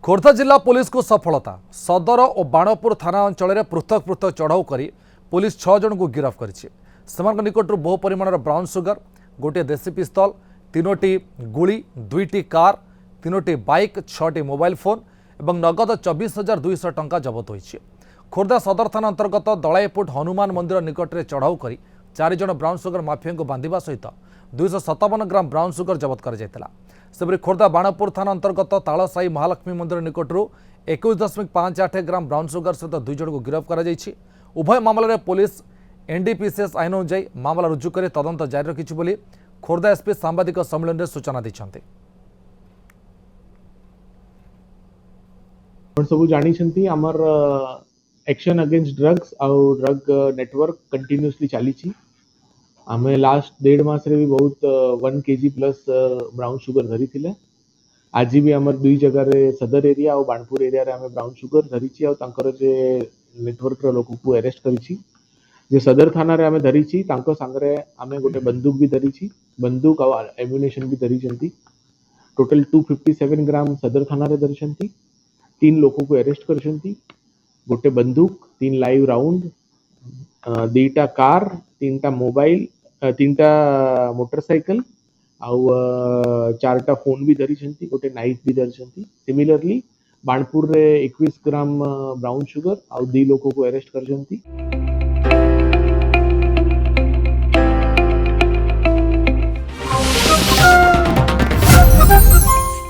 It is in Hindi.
खोर्धा जिला पुलिस को सफलता सदर और बाणपुर थाना अंचल पृथक पृथक चढ़ाऊ कर पुलिस 6 जन को गिरफ्त कर निकटर बहु परिमाण ब्राउन सुगर गोटे देसी पिस्तल 3टी गुड़ी 2टी कार 3टी बाइक 6टी मोबाइल फोन और नगद 24,200 टंका जबत होती। खोर्धा सदर थाना अंतर्गत दलाईपुट हनुमान मंदिर निकट में चढ़ाऊ कर 4 जन ब्राउन सुगर माफिया को बांधा सहित 257 ग्राम ब्राउन सुगर जबत कर खोर्धा बाणपुर थाना अंतर्गत तालसाई महालक्ष्मी मंदिर निकटर 21.58 ग्राम ब्राउन सुगर सहित 2 जन को गिरफ्त कर उभय मामलें पुलिस एनडीपीसीएस आईन अनुଯାयी मामला रुजु कर तदंत जारी रखी खोर्धा एसपी सांबादिक सम्मेलन में सूचना दी। सब जानी आमर एक्शन अगेंस्ट ड्रग्स और ड्रग नेटवर्क कंटिन्यूअसली चली आम लास्ट 1.5 मास रे भी बहुत 1 kg प्लस ब्राउन शुगर धरी थिले। आज भी आमर 2 जगह रे सदर एरिया और बाणपुर एरिया रे आमे ब्राउन शुगर धरी और जे नेटवर्क रो लोक को अरेस्ट करी जे सदर थाना रे आमे धरी सांगरे आमे गोटे बंदूक भी धरी बंदूक और एम्युनिशन भी धरी टोटल 257 ग्राम सदर थाना रे धरी 3 लोगों को अरेस्ट कर गोटे बंदूक 3 लाइव राउंड 2टा कार 3टा मोबाइल 3टा मोटरसाइकिल आउ 4टा फोन भी धरी गोटे नाइफ भी धरी। सिमिलरली बाणपुर रे 21 ग्राम ब्राउन शुगर आउ 2 लोगों को अरेस्ट कर।